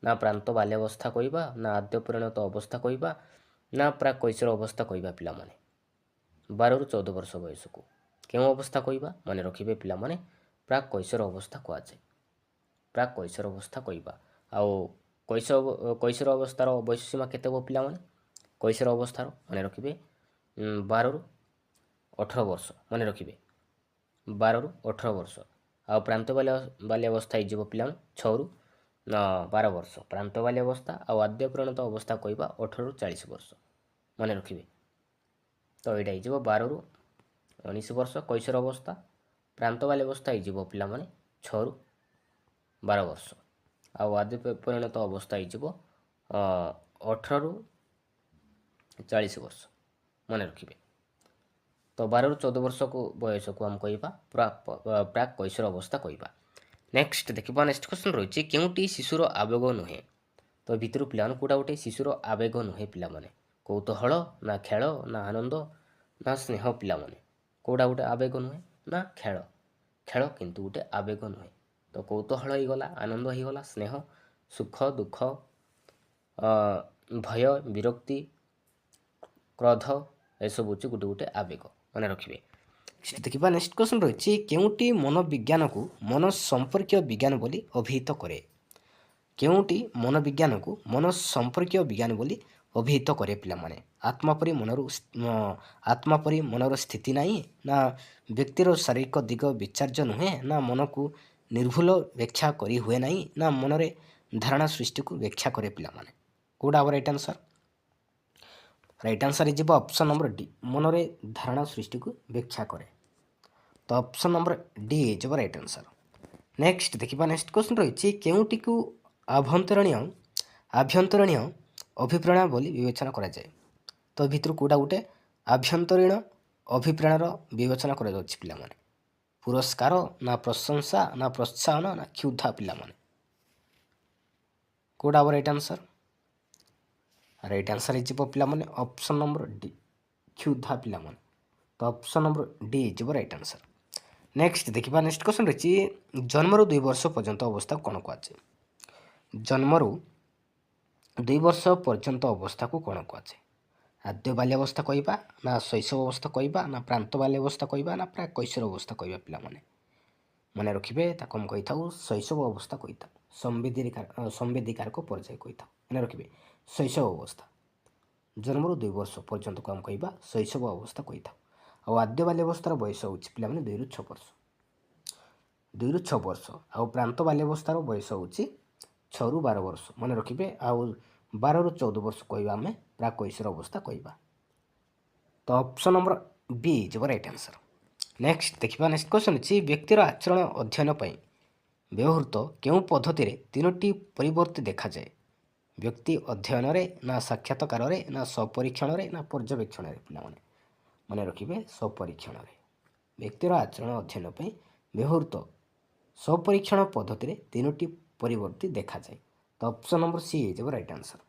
ନା ପ୍ରାନ୍ତ ବାଲ୍ୟାବସ୍ଥା କହିବା, ନା ଆଦ୍ୟ ପରିଣତ ଅବସ୍ଥା କହିବା, ନା ପ୍ରାକ୍ କୈଶୋର ଅବସ୍ଥା କହିବା ପିଲାମାନେ? 12ରୁ 14 ବର୍ଷ ବୟସକୁ କେଉଁ ଅବସ୍ଥା କହିବା? ମନେ ରଖିବେ ପିଲାମାନେ, ପ୍ରାକ୍ କୈଶୋର ଅବସ୍ଥା କୁହାଯାଏ। ପ୍ରାକ୍ କୈଶୋର ଅବସ୍ଥା କହିବା। ଆଉ କୈଶୋର ଅବସ୍ଥାର ବୟସ ସୀମା କେତେ ହେବ ପିଲାମାନେ? କୈଶୋର ଅବସ୍ଥାର ମନେ ରଖିବେ 12ରୁ 18 ବର୍ଷ। ମନେ ରଖିବେ 12ରୁ 18 ବର୍ଷ। ଆଉ ପ୍ରାନ୍ତ ବାଲ୍ୟାବସ୍ଥା ହେଇଯିବ ପିଲାମାନେ 6ରୁ 12 ବର୍ଷ। ପ୍ରାନ୍ତ ବାଲ୍ୟାବସ୍ଥା ଆଉ ଆଦ୍ୟ ପରିଣତ ଅବସ୍ଥା କହିବା 18ରୁ 40 ବର୍ଷ। ମନେ ରଖିବେ। ତ ଏଇଟା ହେଇଯିବ 12ରୁ 19 ବର୍ଷ କୈଶୋର ଅବସ୍ଥା। ପ୍ରାନ୍ତ ବାଲ୍ୟାବସ୍ଥା ହେଇଯିବ ପିଲାମାନେ 6ରୁ 12 ବର୍ଷ। ଆଉ ଆଦ୍ୟ ପରିଣତ ଅବସ୍ଥା ହେଇଯିବ 18ରୁ 40 ବର୍ଷ। ମନେ ରଖିବେ। ତ 12ରୁ 14 ବର୍ଷକୁ ବୟସକୁ ଆମେ କହିବା ପ୍ରାକ୍ କୈଶୋର ଅବସ୍ଥା କହିବା। ନେକ୍ସଟ ଦେଖିବା, ନେକ୍ସଟ କ୍ୱେଶ୍ଚନ୍ ରହିଛି କେଉଁଟି ଶିଶୁର ଆବେଗ ନୁହେଁ? ତ ଭିତରୁ ପିଲାମାନେ କେଉଁଟା ଗୋଟେ ଶିଶୁର ଆବେଗ ନୁହେଁ ପିଲାମାନେ? କୌତୂହଳ, ନା ଖେଳ, ନା ଆନନ୍ଦ, ନା ସ୍ନେହ ପିଲାମାନେ? କେଉଁଟା ଗୋଟେ ଆବେଗ ନୁହେଁ? ନା ଖେଳ। ଖେଳ କିନ୍ତୁ ଗୋଟେ ଆବେଗ ନୁହେଁ। ତ କୌତୂହଳ ହେଇଗଲା, ଆନନ୍ଦ ହେଇଗଲା, ସ୍ନେହ, ସୁଖ, ଦୁଃଖ, ଭୟ, ବିରକ୍ତି, କ୍ରୋଧ, ଏସବୁ ହେଉଛି ଗୋଟେ ଗୋଟେ ଆବେଗ। ମନେ ରଖିବେ। ଦେଖିବା, ନେକ୍ସଟ କ୍ୱେଶ୍ଚନ୍ ରହିଛି କେଉଁଟି ମନୋବିଜ୍ଞାନକୁ ମନ ସମ୍ପର୍କୀୟ ବିଜ୍ଞାନ ବୋଲି ଅଭିହିତ କରେ? କେଉଁଟି ମନୋବିଜ୍ଞାନକୁ ମନ ସମ୍ପର୍କୀୟ ବିଜ୍ଞାନ ବୋଲି ଅଭିହିତ କରେ ପିଲାମାନେ? ଆତ୍ମା ପରି ମନର ସ୍ଥିତି ନାହିଁ, ନା ବ୍ୟକ୍ତିର ଶାରୀରିକ ଦିଗ ବିଚାର୍ଯ୍ୟ ନୁହେଁ, ନା ମନକୁ ନିର୍ଭୁଲ ବ୍ୟାଖ୍ୟା କରି ହୁଏ ନାହିଁ, ନା ମନରେ ଧାରଣା ସୃଷ୍ଟିକୁ ବ୍ୟାଖ୍ୟା କରେ ପିଲାମାନେ? କେଉଁଟା ହେବ ରାଇଟ୍ ଆନ୍ସର୍? ରାଇଟ୍ ଆନ୍ସର୍ ହେଇଯିବ ଅପସନ୍ ନମ୍ବର ଡି, ମନରେ ଧାରଣା ସୃଷ୍ଟିକୁ ବ୍ୟାଖ୍ୟା କରେ। ତ ଅପସନ୍ ନମ୍ବର ଡି ହେଇଯିବ ରାଇଟ୍ ଆନ୍ସର୍। ନେକ୍ସଟ ଦେଖିବା, ନେକ୍ସଟ କ୍ୱେଶ୍ଚନ୍ ରହିଛି କେଉଁଟିକୁ ଆଭ୍ୟନ୍ତରୀଣ ଅଭିପ୍ରେରଣା ବୋଲି ବିବେଚନା କରାଯାଏ? ତ ଭିତରୁ କେଉଁଟା ଗୋଟେ ଆଭ୍ୟନ୍ତରୀଣ ଅଭିପ୍ରେରଣାର ବିବେଚନା କରାଯାଉଛି ପିଲାମାନେ? ପୁରସ୍କାର, ନା ପ୍ରଶଂସା, ନା ପ୍ରୋତ୍ସାହନ, ନା କ୍ଷୁଧା ପିଲାମାନେ? କେଉଁଟା ହେବ ରାଇଟ୍ ଆନ୍ସର୍? ରାଇଟ୍ ଆନ୍ସର୍ ହେଇଯିବ ପିଲାମାନେ ଅପସନ୍ ନମ୍ବର ଡି, କ୍ଷୁଧା ପିଲାମାନେ। ତ ଅପସନ୍ ନମ୍ବର ଡି ହେଇଯିବ ରାଇଟ୍ ଆନ୍ସର୍। ନେକ୍ସଟ ଦେଖିବା, ନେକ୍ସଟ କ୍ୱେଶ୍ଚନ୍ ରହିଛି ଜନ୍ମରୁ 2 ବର୍ଷ ପର୍ଯ୍ୟନ୍ତ ଅବସ୍ଥାକୁ କ'ଣ କୁହାଯାଏ? ଜନ୍ମରୁ 2 ବର୍ଷ ପର୍ଯ୍ୟନ୍ତ ଅବସ୍ଥାକୁ କ'ଣ କୁହାଯାଏ? ଆଦ୍ୟ ବାଲ୍ୟାବସ୍ଥା କହିବା, ନା ଶୈଶବ ଅବସ୍ଥା କହିବା, ନା ପ୍ରାନ୍ତ ବାଲ୍ୟାବସ୍ଥା କହିବା, ନା ପ୍ରାକ୍ କୈଶୋର ଅବସ୍ଥା କହିବା ପିଲାମାନେ? ମନେ ରଖିବେ, ତାକୁ ଆମେ କହିଥାଉ ଶୈଶବ ଅବସ୍ଥା କହିଥାଉ, ସମ୍ବେଦୀକାରକ ପର୍ଯ୍ୟାୟ କହିଥାଉ। ମନେ ରଖିବେ ଶୈଶବ ଅବସ୍ଥା। ଜନ୍ମରୁ 2 ବର୍ଷ ପର୍ଯ୍ୟନ୍ତକୁ ଆମେ କହିବା ଶୈଶବ ଅବସ୍ଥା କହିଥାଉ। ଆଉ ଆଦ୍ୟ ବାଲ୍ୟାବସ୍ଥାର ବୟସ ହେଉଛି ପିଲାମାନେ 2ରୁ 6 ବର୍ଷ। 2ରୁ 6 ବର୍ଷ। ଆଉ ପ୍ରାନ୍ତ ବାଲ୍ୟାବସ୍ଥାର ବୟସ ହେଉଛି 6ରୁ 12 ବର୍ଷ ମନେ ରଖିବେ। ଆଉ 12ରୁ 14 ବର୍ଷ କହିବା ଆମେ ପ୍ରାକୈଶୋର ଅବସ୍ଥା କହିବା। ତ ଅପସନ୍ ନମ୍ବର ବି ଯିବ ରାଇଟ୍ ଆନ୍ସର୍। ନେକ୍ସଟ ଦେଖିବା ନେକ୍ସଟ କ୍ୱେଶ୍ଚନ୍ ଅଛି ବ୍ୟକ୍ତିର ଆଚରଣ ଅଧ୍ୟୟନ ପାଇଁ ବ୍ୟବହୃତ କେଉଁ ପଦ୍ଧତିରେ 3ଟି ପରିବର୍ତ୍ତୀ ଦେଖାଯାଏ? ବ୍ୟକ୍ତି ଅଧ୍ୟୟନରେ ନା ସାକ୍ଷାତକାରରେ ନା ସ୍ୱପରୀକ୍ଷଣରେ ନା ପର୍ଯ୍ୟବେକ୍ଷଣରେ ପିଲାମାନେ ମନେ ରଖିବେ ସ୍ୱପରୀକ୍ଷଣରେ। ବ୍ୟକ୍ତିର ଆଚରଣ ଅଧ୍ୟୟନ ପାଇଁ ବ୍ୟବହୃତ ସ୍ୱପରୀକ୍ଷଣ ପଦ୍ଧତିରେ 3ଟି ପରିବର୍ତ୍ତୀ ଦେଖାଯାଏ। ତ ଅପସନ୍ ନମ୍ବର ସି ହେଇଯିବ ରାଇଟ୍ ଆନ୍ସର୍।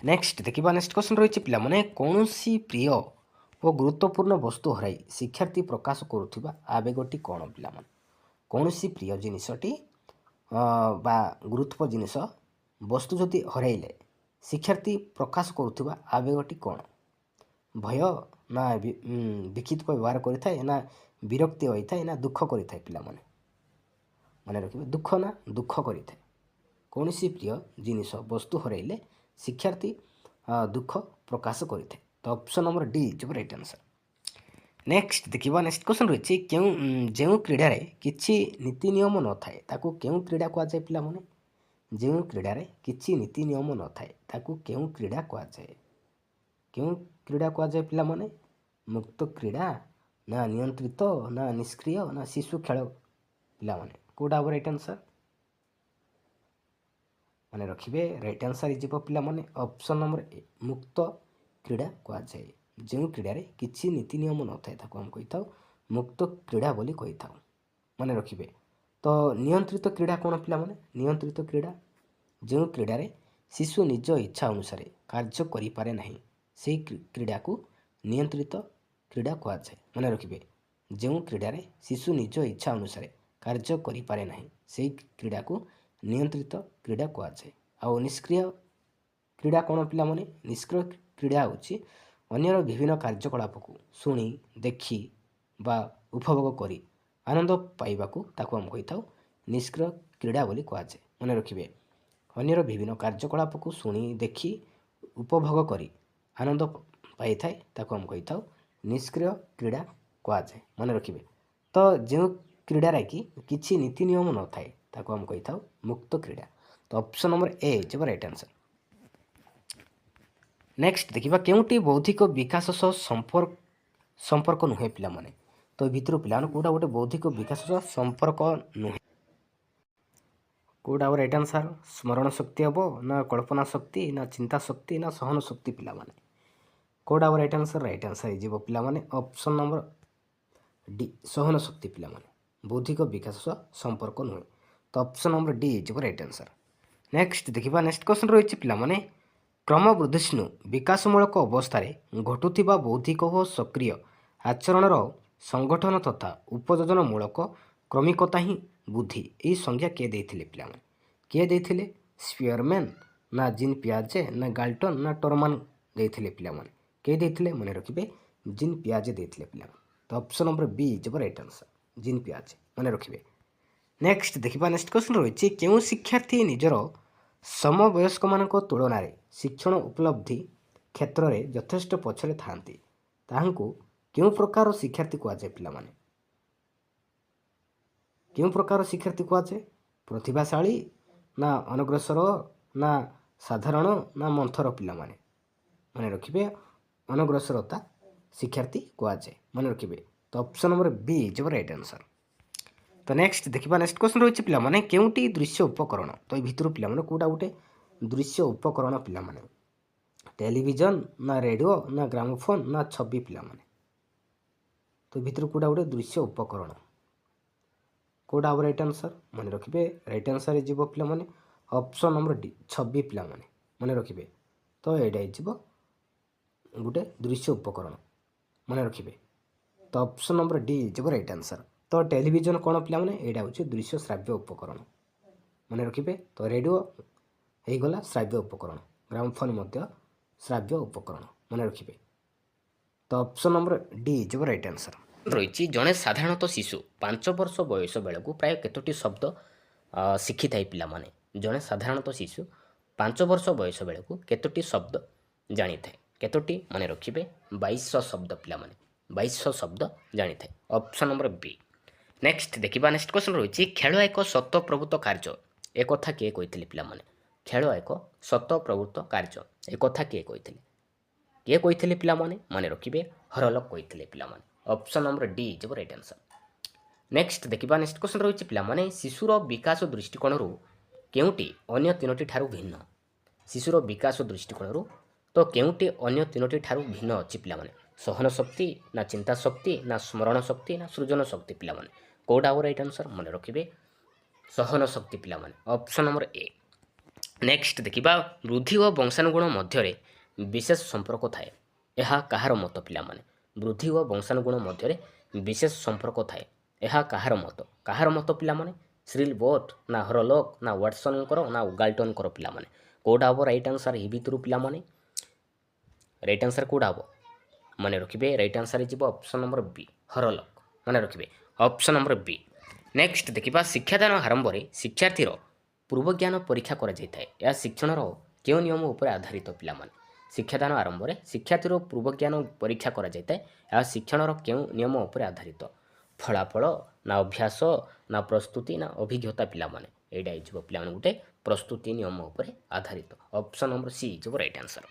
ନେକ୍ସଟ ଦେଖିବା ନେକ୍ସଟ କ୍ୱେଶ୍ଚନ୍ ରହିଛି ପିଲାମାନେ କୌଣସି ପ୍ରିୟ ଓ ଗୁରୁତ୍ୱପୂର୍ଣ୍ଣ ବସ୍ତୁ ହରାଇ ଶିକ୍ଷାର୍ଥୀ ପ୍ରକାଶ କରୁଥିବା ଆବେଗଟି କ'ଣ ପିଲାମାନେ? କୌଣସି ପ୍ରିୟ ଜିନିଷଟି ବା ଗୁରୁତ୍ୱ ଜିନିଷ ବସ୍ତୁ ଯଦି ହରାଇଲେ ଶିକ୍ଷାର୍ଥୀ ପ୍ରକାଶ କରୁଥିବା ଆବେଗଟି କ'ଣ? ଭୟ ନା ବିକ୍ଷିପ୍ତ ବ୍ୟବହାର କରିଥାଏ ନା ବିରକ୍ତି ହୋଇଥାଏ ନା ଦୁଃଖ କରିଥାଏ ପିଲାମାନେ ମନେ ରଖିବେ ଦୁଃଖ ନା ଦୁଃଖ କରିଥାଏ। କୌଣସି ପ୍ରିୟ ଜିନିଷ ବସ୍ତୁ ହରାଇଲେ ଶିକ୍ଷାର୍ଥୀ ଦୁଃଖ ପ୍ରକାଶ କରିଥାଏ। ତ ଅପସନ୍ ନମ୍ବର ଡି ଯିବ ରାଇଟ୍ ଆନ୍ସର୍। ନେକ୍ସଟ ଦେଖିବା ନେକ୍ସଟ କ୍ୱେଶ୍ଚନ୍ ରହିଛି ଯେଉଁ କ୍ରୀଡ଼ାରେ କିଛି ନୀତି ନିୟମ ନଥାଏ ତାକୁ କେଉଁ କ୍ରୀଡ଼ା କୁହାଯାଏ ପିଲାମାନେ? ଯେଉଁ କ୍ରୀଡ଼ାରେ କିଛି ନୀତି ନିୟମ ନଥାଏ ତାକୁ କେଉଁ କ୍ରୀଡ଼ା କୁହାଯାଏ? କେଉଁ କ୍ରୀଡ଼ା କୁହାଯାଏ ପିଲାମାନେ? ମୁକ୍ତ କ୍ରୀଡ଼ା ନା ନିୟନ୍ତ୍ରିତ ନା ନିଷ୍କ୍ରିୟ ନା ଶିଶୁ ଖେଳ ପିଲାମାନେ କେଉଁଟା ହେବ ରାଇଟ୍ ଆନ୍ସର୍? ମନେ ରଖିବେ ରାଇଟ୍ ଆନ୍ସର୍ ଯିବ ପିଲାମାନେ ଅପସନ୍ ନମ୍ବର ଏ ମୁକ୍ତ କ୍ରୀଡ଼ା କୁହାଯାଏ। ଯେଉଁ କ୍ରୀଡ଼ାରେ କିଛି ନୀତି ନିୟମ ନଥାଏ ତାକୁ ଆମେ କହିଥାଉ ମୁକ୍ତ କ୍ରୀଡ଼ା ବୋଲି କହିଥାଉ ମନେ ରଖିବେ। ତ ନିୟନ୍ତ୍ରିତ କ୍ରୀଡ଼ା କ'ଣ ପିଲାମାନେ? ନିୟନ୍ତ୍ରିତ କ୍ରୀଡ଼ା ଯେଉଁ କ୍ରୀଡ଼ାରେ ଶିଶୁ ନିଜ ଇଚ୍ଛା ଅନୁସାରେ କାର୍ଯ୍ୟ କରିପାରେ ନାହିଁ ସେହି କ୍ରୀଡ଼ାକୁ ନିୟନ୍ତ୍ରିତ କ୍ରୀଡ଼ା କୁହାଯାଏ ମନେ ରଖିବେ। ଯେଉଁ କ୍ରୀଡ଼ାରେ ଶିଶୁ ନିଜ ଇଚ୍ଛା ଅନୁସାରେ କାର୍ଯ୍ୟ କରିପାରେ ନାହିଁ ସେହି କ୍ରୀଡ଼ାକୁ ନିୟନ୍ତ୍ରିତ କ୍ରୀଡ଼ା କୁହାଯାଏ। ଆଉ ନିଷ୍କ୍ରିୟ କ୍ରୀଡ଼ା କ'ଣ ପିଲାମାନେ? ନିଷ୍କ୍ରିୟ କ୍ରୀଡ଼ା ହେଉଛି ଅନ୍ୟର ବିଭିନ୍ନ କାର୍ଯ୍ୟକଳାପକୁ ଶୁଣି ଦେଖି ବା ଉପଭୋଗ କରି ଆନନ୍ଦ ପାଇବାକୁ ତାକୁ ଆମେ କହିଥାଉ ନିଷ୍କ୍ରିୟ କ୍ରୀଡ଼ା ବୋଲି କୁହାଯାଏ ମନେ ରଖିବେ। ଅନ୍ୟର ବିଭିନ୍ନ କାର୍ଯ୍ୟକଳାପକୁ ଶୁଣି ଦେଖି ଉପଭୋଗ କରି ଆନନ୍ଦ ପାଇଥାଏ ତାକୁ ଆମେ କହିଥାଉ ନିଷ୍କ୍ରିୟ କ୍ରୀଡ଼ା କୁହାଯାଏ ମନେ ରଖିବେ। ତ ଯେଉଁ କ୍ରୀଡ଼ାରେ କି କିଛି ନୀତି ନିୟମ ନଥାଏ ତାକୁ ଆମେ କହିଥାଉ ମୁକ୍ତ କ୍ରୀଡ଼ା। ତ ଅପସନ୍ ନମ୍ବର ଏ ଯିବ ରାଇଟ୍ ଆନ୍ସର୍। ନେକ୍ସଟ ଦେଖିବା କେଉଁଟି ବୌଦ୍ଧିକ ବିକାଶ ସହ ସମ୍ପର୍କ ନୁହେଁ ପିଲାମାନେ? ତ ଏ ଭିତରୁ ପିଲାମାନେ କେଉଁଟା ଗୋଟେ ବୌଦ୍ଧିକ ବିକାଶ ସହ ସମ୍ପର୍କ ନୁହେଁ? କେଉଁଟା ହେବ ରାଇଟ୍ ଆନ୍ସର୍? ସ୍ମରଣ ଶକ୍ତି ହେବ ନା କଳ୍ପନା ଶକ୍ତି ନା ଚିନ୍ତା ଶକ୍ତି ନା ସହନ ଶକ୍ତି ପିଲାମାନେ କେଉଁଟା ହେବ ରାଇଟ୍ ଆନ୍ସର୍? ରାଇଟ୍ ଆନ୍ସର୍ ହେଇଯିବ ପିଲାମାନେ ଅପସନ୍ ନମ୍ବର ଡି ସହନ ଶକ୍ତି ପିଲାମାନେ ବୌଦ୍ଧିକ ବିକାଶ ସହ ସମ୍ପର୍କ ନୁହେଁ। ତ ଅପସନ୍ ନମ୍ବର ଡି ହେଇଯିବ ରାଇଟ୍ ଆନ୍ସର୍। ନେକ୍ସଟ ଦେଖିବା ନେକ୍ସଟ କ୍ୱେଶ୍ଚନ୍ ରହିଛି ପିଲାମାନେ କ୍ରମବର୍ଦ୍ଧିଷ୍ଣୁ ବିକାଶମୂଳକ ଅବସ୍ଥାରେ ଘଟୁଥିବା ବୌଦ୍ଧିକ ଓ ସକ୍ରିୟ ଆଚରଣର ସଂଗଠନ ତଥା ଉପଯୋଜନମୂଳକ କ୍ରମିକତା ହିଁ ବୁଦ୍ଧି ଏହି ସଂଜ୍ଞା କିଏ ଦେଇଥିଲେ ପିଲାମାନେ? କିଏ ଦେଇଥିଲେ? ସ୍ପିୟରମ୍ୟାନ୍ ନା ଜିନ୍ ପିଆଜେ ନା ଗାଲ୍ଟନ୍ ନା ଟରମାନ ଦେଇଥିଲେ ପିଲାମାନେ? କିଏ ଦେଇଥିଲେ? ମନେ ରଖିବେ ଜିନ୍ ପିଆଜେ ଦେଇଥିଲେ ପିଲାମାନେ। ତ ଅପସନ୍ ନମ୍ବର ବି ଯିବ ରାଇଟ୍ ଆନ୍ସର୍ ଜିନ୍ ପିଆଜେ ମନେ ରଖିବେ। ନେକ୍ସଟ ଦେଖିବା ନେକ୍ସଟ କ୍ୱେଶ୍ଚନ୍ ରହିଛି କେଉଁ ଶିକ୍ଷାର୍ଥୀ ନିଜର ସମବୟସ୍କମାନଙ୍କ ତୁଳନାରେ ଶିକ୍ଷଣ ଉପଲବ୍ଧି କ୍ଷେତ୍ରରେ ଯଥେଷ୍ଟ ପଛରେ ଥାଆନ୍ତି ତାହାଙ୍କୁ କେଉଁ ପ୍ରକାର ଶିକ୍ଷାର୍ଥୀ କୁହାଯାଏ ପିଲାମାନେ? କେଉଁ ପ୍ରକାର ଶିକ୍ଷାର୍ଥୀ କୁହାଯାଏ? ପ୍ରତିଭାଶାଳୀ ନା ଅନଗ୍ରସର ନା ସାଧାରଣ ନା ମନ୍ଥର ପିଲାମାନେ ମନେ ରଖିବେ ଅନଗ୍ରସରତା ଶିକ୍ଷାର୍ଥୀ କୁହାଯାଏ ମନେ ରଖିବେ। ତ ଅପସନ୍ ନମ୍ବର ବି ଯିବ ରାଇଟ୍ ଆନ୍ସର୍। ତ ନେକ୍ସଟ ଦେଖିବା ନେକ୍ସଟ କ୍ୱେଶ୍ଚନ୍ ରହିଛି ପିଲାମାନେ କେଉଁଟି ଦୃଶ୍ୟ ଉପକରଣ? ତ ଏ ଭିତରୁ ପିଲାମାନେ କେଉଁଟା ଗୋଟେ ଦୃଶ୍ୟ ଉପକରଣ ପିଲାମାନେ? ଟେଲିଭିଜନ ନା ରେଡ଼ିଓ ନା ଗ୍ରାମୋଫୋନ୍ ନା ଛବି ପିଲାମାନେ ତ ଏ ଭିତରୁ କେଉଁଟା ଗୋଟେ ଦୃଶ୍ୟ ଉପକରଣ କେଉଁଟା ହେବ ରାଇଟ୍ ଆନ୍ସର୍? ମନେ ରଖିବେ ରାଇଟ୍ ଆନ୍ସର୍ ହେଇଯିବ ପିଲାମାନେ ଅପସନ୍ ନମ୍ବର ଡି ଛବି ପିଲାମାନେ ମନେ ରଖିବେ। ତ ଏଇଟା ହେଇଯିବ ଗୋଟେ ଦୃଶ୍ୟ ଉପକରଣ ମନେ ରଖିବେ। ତ ଅପସନ୍ ନମ୍ବର ଡି ହେଇଯିବ ରାଇଟ୍ ଆନ୍ସର୍। ତ ଟେଲିଭିଜନ କ'ଣ ପିଲାମାନେ? ଏଇଟା ହେଉଛି ଦୃଶ୍ୟ ଶ୍ରାବ୍ୟ ଉପକରଣ ମନେ ରଖିବେ। ତ ରେଡ଼ିଓ ହେଇଗଲା ଶ୍ରାବ୍ୟ ଉପକରଣ ଗ୍ରାମୋଫୋନ୍ ମଧ୍ୟ ଶ୍ରାବ୍ୟ ଉପକରଣ ମନେ ରଖିବେ। ତ ଅପସନ୍ ନମ୍ବର ଡି ଯିବ ରାଇଟ୍ ଆନ୍ସର୍। ରହିଛି ଜଣେ ସାଧାରଣତଃ ଶିଶୁ 5 ବର୍ଷ ବୟସ ବେଳକୁ ପ୍ରାୟ କେତୋଟି ଶବ୍ଦ ଶିଖିଥାଏ ପିଲାମାନେ? ଜଣେ ସାଧାରଣତଃ ଶିଶୁ 5 ବର୍ଷ ବୟସ ବେଳକୁ କେତୋଟି ଶବ୍ଦ ଜାଣିଥାଏ। କେତୋଟି ମନେ ରଖିବେ 2200 ଶବ୍ଦ ପିଲାମାନେ 2200 ଶବ୍ଦ ଜାଣିଥାଏ। ଅପସନ୍ ନମ୍ବର ବି। ନେକ୍ସଟ ଦେଖିବା ନେକ୍ସଟ କ୍ୱେଶ୍ଚନ୍ ରହିଛି ଖେଳ ଏକ ସ୍ୱତଃପ୍ରବୃତ୍ତ କାର୍ଯ୍ୟ ଏ କଥା କିଏ କହିଥିଲେ ପିଲାମାନେ? ଖେଳ ଏକ ସ୍ୱତଃପ୍ରବୃତ୍ତ କାର୍ଯ୍ୟ ଏ କଥା କିଏ କହିଥିଲେ ପିଲାମାନେ? ମନେ ରଖିବେ ହରଲକ୍ କହିଥିଲେ ପିଲାମାନେ। ଅପସନ୍ ନମ୍ବର ଡି ଯିବ ରାଇଟ୍ ଆନ୍ସର୍। ନେକ୍ସଟ ଦେଖିବା ନେକ୍ସଟ କ୍ୱେଶ୍ଚନ୍ ରହିଛି ପିଲାମାନେ ଶିଶୁର ବିକାଶ ଦୃଷ୍ଟିକୋଣରୁ କେଉଁଟି ଅନ୍ୟ ତିନୋଟି ଠାରୁ ଭିନ୍ନ? ଶିଶୁର ବିକାଶ ଦୃଷ୍ଟିକୋଣରୁ ତ କେଉଁଟି ଅନ୍ୟ ତିନୋଟି ଠାରୁ ଭିନ୍ନ ଅଛି ପିଲାମାନେ? ସହନ ଶକ୍ତି ନା ଚିନ୍ତା ଶକ୍ତି ନା ସ୍ମରଣ ଶକ୍ତି ନା ସୃଜନ ଶକ୍ତି ପିଲାମାନେ? କେଉଁଟା ହେବ ରାଇଟ୍ ଆନ୍ସର୍? ମନେ ରଖିବେ ସହନ ଶକ୍ତି ପିଲାମାନେ। ଅପସନ୍ ନମ୍ବର ଏ। ନେକ୍ସଟ ଦେଖିବା ବୃଦ୍ଧି ଓ ବଂଶାଣୁଗୁଣ ମଧ୍ୟରେ ବିଶେଷ ସମ୍ପର୍କ ଥାଏ ଏହା କାହାର ମତ ପିଲାମାନେ? ବୃଦ୍ଧି ଓ ବଂଶାଣୁଗୁଣ ମଧ୍ୟରେ ବିଶେଷ ସମ୍ପର୍କ ଥାଏ ଏହା କାହାର ମତ ପିଲାମାନେ? ଶ୍ରୀଲ ବୋଟ୍ ନା ହରଲକ୍ ନା ୱାଟସନଙ୍କର ନା ଗାଲ୍ଟନଙ୍କର ପିଲାମାନେ? କେଉଁଟା ହେବ ରାଇଟ୍ ଆନ୍ସର୍ ଏହି ଭିତରୁ ପିଲାମାନେ? ରାଇଟ୍ ଆନ୍ସର୍ କେଉଁଟା ହେବ? ମନେ ରଖିବେ ରାଇଟ୍ ଆନ୍ସର୍ ଯିବ ଅପସନ୍ ନମ୍ବର ବି ହରଲକ୍। ମନେ ରଖିବେ ଅପସନ୍ ନମ୍ବର ବି। ନେକ୍ସଟ ଦେଖିବା ଶିକ୍ଷାଦାନ ଆରମ୍ଭରେ ଶିକ୍ଷାର୍ଥୀର ପୂର୍ବଜ୍ଞାନ ପରୀକ୍ଷା କରାଯାଇଥାଏ ଏହା ଶିକ୍ଷଣର କେଉଁ ନିୟମ ଉପରେ ଆଧାରିତ ପିଲାମାନେ? ଶିକ୍ଷାଦାନ ଆରମ୍ଭରେ ଶିକ୍ଷାର୍ଥୀର ପୂର୍ବଜ୍ଞାନ ପରୀକ୍ଷା କରାଯାଇଥାଏ ଏହା ଶିକ୍ଷଣର କେଉଁ ନିୟମ ଉପରେ ଆଧାରିତ? ଫଳାଫଳ ନା ଅଭ୍ୟାସ ନା ପ୍ରସ୍ତୁତି ନା ଅଭିଜ୍ଞତା ପିଲାମାନେ? ଏଇଟା ହେଇଯିବ ପିଲାମାନେ ଗୋଟେ ପ୍ରସ୍ତୁତି ନିୟମ ଉପରେ ଆଧାରିତ। ଅପସନ୍ ନମ୍ବର ସି ଯିବ ରାଇଟ୍ ଆନ୍ସର୍।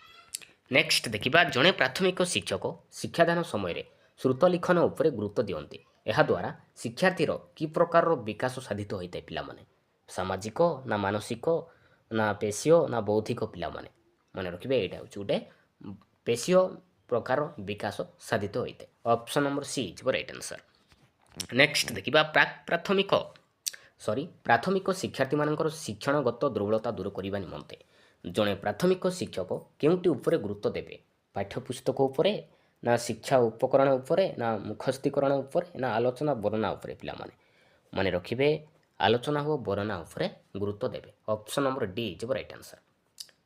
ନେକ୍ସଟ ଦେଖିବା ଜଣେ ପ୍ରାଥମିକ ଶିକ୍ଷକ ଶିକ୍ଷାଦାନ ସମୟରେ ଶ୍ରୁତ ଲିଖନ ଉପରେ ଗୁରୁତ୍ୱ ଦିଅନ୍ତି ଏହାଦ୍ୱାରା ଶିକ୍ଷାର୍ଥୀର କି ପ୍ରକାରର ବିକାଶ ସାଧିତ ହୋଇଥାଏ ପିଲାମାନେ? ସାମାଜିକ ନା ମାନସିକ ନା ପେଶୀୟ ନା ବୌଦ୍ଧିକ ପିଲାମାନେ? ମନେ ରଖିବେ ଏଇଟା ହେଉଛି ଗୋଟେ ପେଶୀୟ ପ୍ରକାର ବିକାଶ ସାଧିତ ହୋଇଥାଏ। ଅପସନ୍ ନମ୍ବର ସି ଯିବ ରାଇଟ୍ ଆନ୍ସର୍। ନେକ୍ସଟ ଦେଖିବା ପ୍ରାଥମିକ ଶିକ୍ଷାର୍ଥୀମାନଙ୍କର ଶିକ୍ଷଣଗତ ଦୁର୍ବଳତା ଦୂର କରିବା ନିମନ୍ତେ ଜଣେ ପ୍ରାଥମିକ ଶିକ୍ଷକ କେଉଁଟି ଉପରେ ଗୁରୁତ୍ୱ ଦେବେ? ପାଠ୍ୟପୁସ୍ତକ ଉପରେ ନା ଶିକ୍ଷା ଉପକରଣ ଉପରେ ନା ମୁଖସ୍ଥୀକରଣ ଉପରେ ନା ଆଲୋଚନା ବର୍ଣ୍ଣନା ଉପରେ ପିଲାମାନେ? ମନେ ରଖିବେ ଆଲୋଚନା ଓ ବର୍ଣ୍ଣନା ଉପରେ ଗୁରୁତ୍ୱ ଦେବେ। ଅପସନ୍ ନମ୍ବର ଡି ଯିବ ରାଇଟ୍ ଆନ୍ସର୍।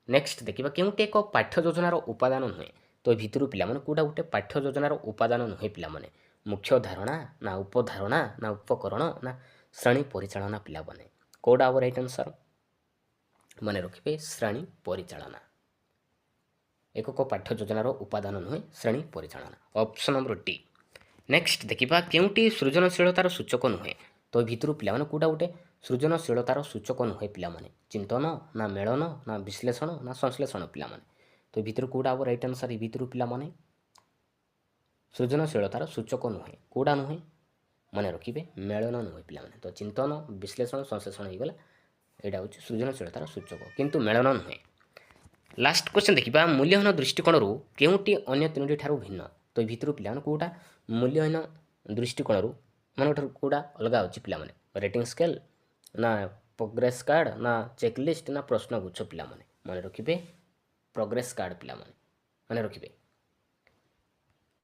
ନେକ୍ସଟ ଦେଖିବା କେଉଁଟି ଏକ ପାଠ୍ୟ ଯୋଜନାର ଉପାଦାନ ନୁହେଁ? ତ ଏ ଭିତରୁ ପିଲାମାନେ କେଉଁଟା ଗୋଟେ ପାଠ୍ୟ ଯୋଜନାର ଉପାଦାନ ନୁହେଁ ପିଲାମାନେ? ମୁଖ୍ୟ ଧାରଣା ନା ଉପଧାରଣା ନା ଉପକରଣ ନା ଶ୍ରେଣୀ ପରିଚାଳନା ପିଲାମାନେ? କେଉଁଟା ହେବ ରାଇଟ୍ ଆନ୍ସର୍? ମନେ ରଖିବେ ଶ୍ରେଣୀ ପରିଚାଳନା ଏକକ ପାଠ୍ୟ ଯୋଜନାର ଉପାଦାନ ନୁହେଁ ଶ୍ରେଣୀ ପରିଚାଳନା। Option number D. ନେକ୍ସଟ ଦେଖିବା କେଉଁଟି ସୃଜନଶୀଳତାର ସୂଚକ ନୁହେଁ? ତ ଏ ଭିତରୁ ପିଲାମାନେ କେଉଁଟା ଗୋଟେ ସୃଜନଶୀଳତାର ସୂଚକ ନୁହେଁ ପିଲାମାନେ? ଚିନ୍ତନ ନା ମେଳନ ନା ବିଶ୍ଳେଷଣ ନା ସଂଶ୍ଳେଷଣ ପିଲାମାନେ? ତ ଏ ଭିତରୁ କେଉଁଟା ହେବ ରାଇଟ୍ ଆନ୍ସର୍? ଏ ଭିତରୁ ପିଲାମାନେ ସୃଜନଶୀଳତାର ସୂଚକ ନୁହେଁ। କେଉଁଟା ନୁହେଁ? ମନେ ରଖିବେ ମେଳନ ନୁହେଁ ପିଲାମାନେ। ତ ଚିନ୍ତନ ବିଶ୍ଳେଷଣ ସଂଶ୍ଳେଷଣ ହେଇଗଲା ଏଇଟା ହେଉଛି ସୃଜନଶୀଳତାର ସୂଚକ କିନ୍ତୁ ମେଳନ ନୁହେଁ। ଲାଷ୍ଟ କ୍ୱେଶ୍ଚନ୍ ଦେଖିବା ମୂଲ୍ୟହୀନ ଦୃଷ୍ଟିକୋଣରୁ କେଉଁଟି ଅନ୍ୟ ତିନୋଟି ଠାରୁ ଭିନ୍ନ? ତ ଏ ଭିତରୁ ପିଲାମାନେ କେଉଁଟା ମୂଲ୍ୟହୀନ ଦୃଷ୍ଟିକୋଣରୁ ମାନଙ୍କଠାରୁ କେଉଁଟା ଅଲଗା ଅଛି ପିଲାମାନେ? ରେଟିଂ ସ୍କେଲ୍ ନା ପ୍ରୋଗ୍ରେସ୍ କାର୍ଡ଼ ନା ଚେକ୍ ଲିଷ୍ଟ ନା ପ୍ରଶ୍ନଗୁଚ୍ଛ ପିଲାମାନେ? ମନେ ରଖିବେ ପ୍ରୋଗ୍ରେସ୍ କାର୍ଡ଼ ପିଲାମାନେ। ମନେ ରଖିବେ